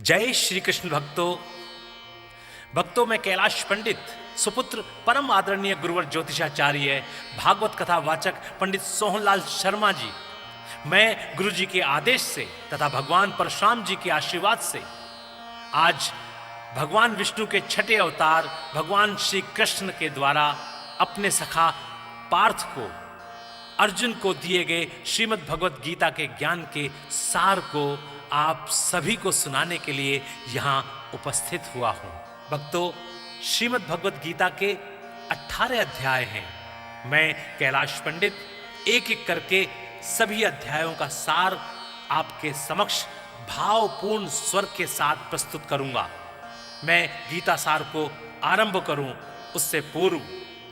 जय श्री कृष्ण भक्तों में कैलाश पंडित सुपुत्र परम आदरणीय गुरुवर ज्योतिषाचार्य भागवत कथा वाचक पंडित सोहनलाल शर्मा जी, मैं गुरु जी के आदेश से तथा भगवान परशुराम जी के आशीर्वाद से आज भगवान विष्णु के छठे अवतार भगवान श्री कृष्ण के द्वारा अपने सखा पार्थ को अर्जुन को दिए गए श्रीमद् भगवत गीता के ज्ञान के सार को आप सभी को सुनाने के लिए यहाँ उपस्थित हुआ हूँ। भक्तों, श्रीमद् भगवत गीता के 18 अध्याय हैं। मैं कैलाश पंडित एक एक करके सभी अध्यायों का सार आपके समक्ष भावपूर्ण स्वर के साथ प्रस्तुत करूंगा। मैं गीता सार को आरंभ करूं उससे पूर्व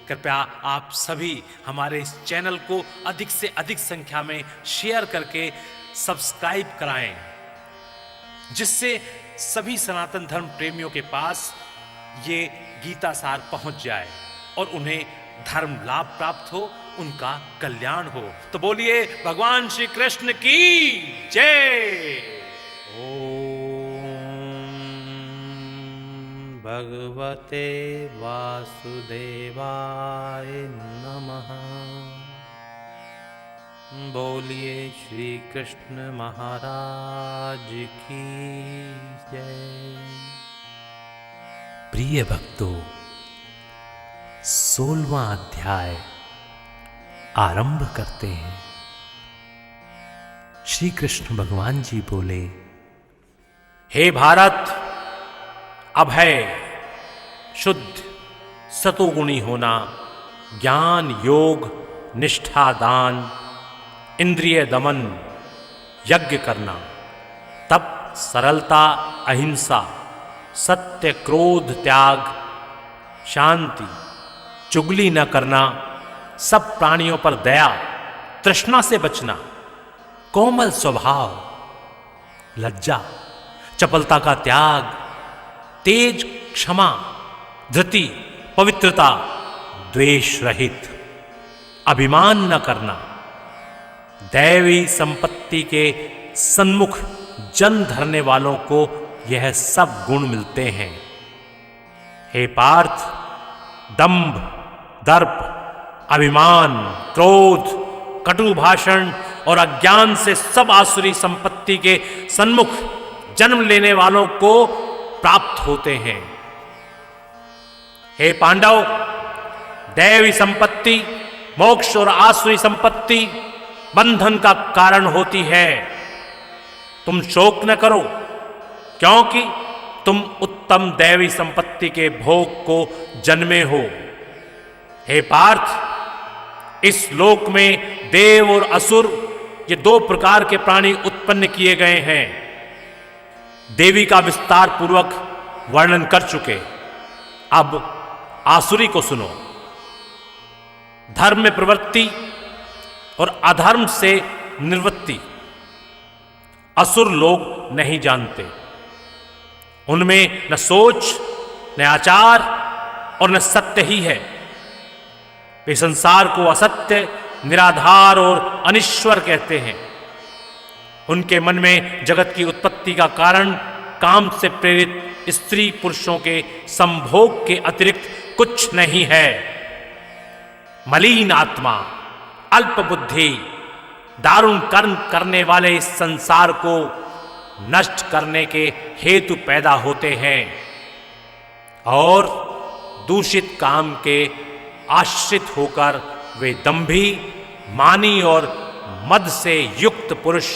कृपया आप सभी हमारे इस चैनल को अधिक से अधिक संख्या में शेयर करके सब्सक्राइब कराएं, जिससे सभी सनातन धर्म प्रेमियों के पास ये गीता सार पहुंच जाए और उन्हें धर्म लाभ प्राप्त हो, उनका कल्याण हो। तो बोलिए भगवान श्री कृष्ण की जय। ओम भगवते वासुदेवाय नमः। बोलिए श्री कृष्ण महाराज की जय। प्रिय भक्तों, 16वां अध्याय आरंभ करते हैं। श्री कृष्ण भगवान जी बोले, हे भारत, अभय शुद्ध सतोगुणी होना, ज्ञान योग निष्ठा दान इंद्रिय दमन यज्ञ करना, तप सरलता अहिंसा सत्य क्रोध त्याग शांति चुगली न करना, सब प्राणियों पर दया तृष्णा से बचना, कोमल स्वभाव लज्जा चपलता का त्याग, तेज क्षमा धृति पवित्रता द्वेष रहित, अभिमान न करना, दैवी संपत्ति के सन्मुख जन धरने वालों को यह सब गुण मिलते हैं। हे पार्थ, दंभ दर्प अभिमान क्रोध कटु भाषण और अज्ञान से सब आसुरी संपत्ति के सन्मुख जन्म लेने वालों को प्राप्त होते हैं। हे पांडव, दैवी संपत्ति मोक्ष और आसुरी संपत्ति बंधन का कारण होती है। तुम शोक न करो, क्योंकि तुम उत्तम दैवी संपत्ति के भोग को जन्मे हो। हे पार्थ, इस लोक में देव और असुर ये दो प्रकार के प्राणी उत्पन्न किए गए हैं। देवी का विस्तार पूर्वक वर्णन कर चुके, अब आसुरी को सुनो। धर्म में प्रवृत्ति और अधर्म से निवृत्ति असुर लोग नहीं जानते। उनमें न सोच न आचार और न सत्य ही है। वे संसार को असत्य निराधार और अनिश्वर कहते हैं। उनके मन में जगत की उत्पत्ति का कारण काम से प्रेरित स्त्री पुरुषों के संभोग के अतिरिक्त कुछ नहीं है। मलिन आत्मा अल्प बुद्धि दारुण कर्म करने वाले इस संसार को नष्ट करने के हेतु पैदा होते हैं और दूषित काम के आश्रित होकर वे दंभी मानी और मद से युक्त पुरुष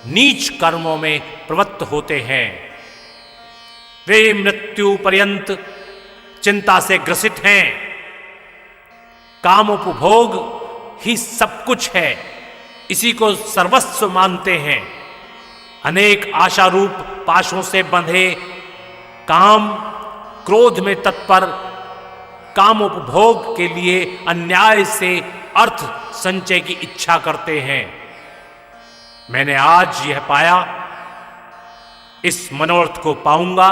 नीच कर्मों में प्रवृत्त होते हैं। वे मृत्यु पर्यंत चिंता से ग्रसित हैं। कामोपभोग ही सब कुछ है, इसी को सर्वस्व मानते हैं। अनेक आशारूप पाशों से बंधे काम क्रोध में तत्पर कामोपभोग के लिए अन्याय से अर्थ संचय की इच्छा करते हैं। मैंने आज यह पाया, इस मनोरथ को पाऊंगा,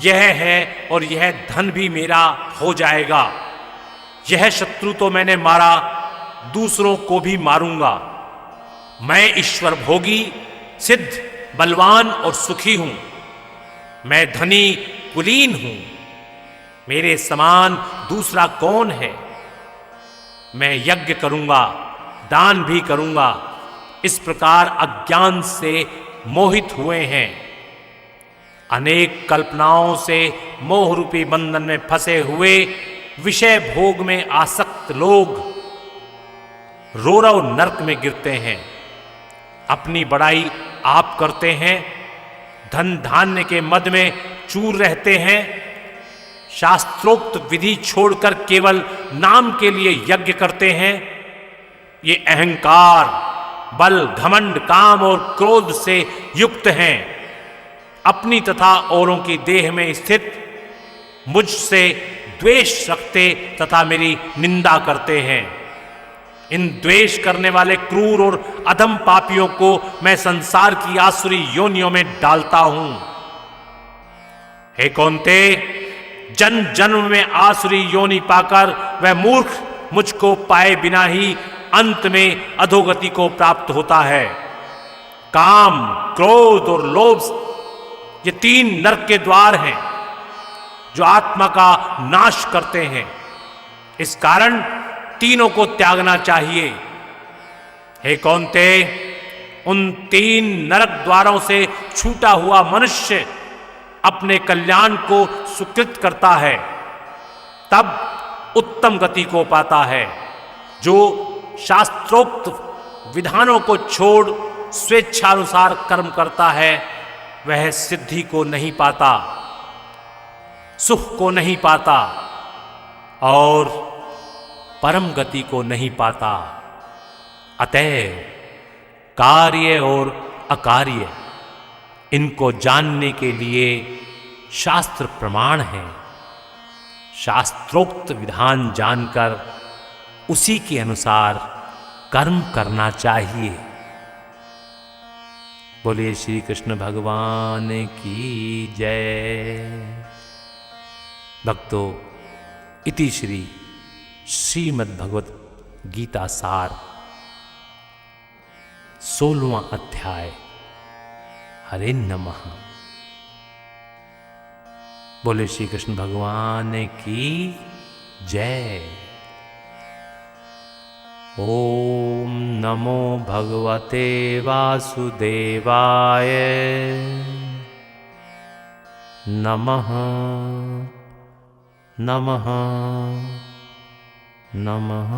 यह है और यह धन भी मेरा हो जाएगा। यह शत्रु तो मैंने मारा, दूसरों को भी मारूंगा। मैं ईश्वर भोगी सिद्ध बलवान और सुखी हूं। मैं धनी कुलीन हूं, मेरे समान दूसरा कौन है। मैं यज्ञ करूंगा, दान भी करूंगा, इस प्रकार अज्ञान से मोहित हुए हैं। अनेक कल्पनाओं से मोह रूपी बंधन में फंसे हुए विषय भोग में आसक्त लोग रोरव नरक में गिरते हैं। अपनी बड़ाई आप करते हैं, धन धान्य के मद में चूर रहते हैं, शास्त्रोक्त विधि छोड़कर केवल नाम के लिए यज्ञ करते हैं। ये अहंकार, बल, घमंड, काम और क्रोध से युक्त हैं। अपनी तथा औरों की देह में स्थित मुझसे द्वेष रखते तथा मेरी निंदा करते हैं। इन द्वेष करने वाले क्रूर और अधम पापियों को मैं संसार की आसुरी योनियों में डालता हूं। हे कौन्ते, जन्म जन्म में आसुरी योनि पाकर वह मूर्ख मुझको पाए बिना ही अंत में अधोगति को प्राप्त होता है। काम, क्रोध और लोभ ये 3 नरक के द्वार हैं जो आत्मा का नाश करते हैं। इस कारण तीनों को त्यागना चाहिए। हे कौन्ते, उन 3 नरक द्वारों से छूटा हुआ मनुष्य अपने कल्याण को सुकृत करता है, तब उत्तम गति को पाता है। जो शास्त्रोक्त विधानों को छोड़ स्वेच्छानुसार कर्म करता है वह सिद्धि को नहीं पाता, सुख को नहीं पाता और परम गति को नहीं पाता। अतएव कार्य और अकार्य इनको जानने के लिए शास्त्र प्रमाण है। शास्त्रोक्त विधान जानकर उसी के अनुसार कर्म करना चाहिए। बोलिए श्री कृष्ण भगवान की जय। भक्तों, इति श्री श्रीमद्भगवत गीता सार 16वां अध्याय। हरे नमः। बोले श्री कृष्ण भगवान की जय। ओम नमो भगवते वासुदेवाय। नमः नमः नमः।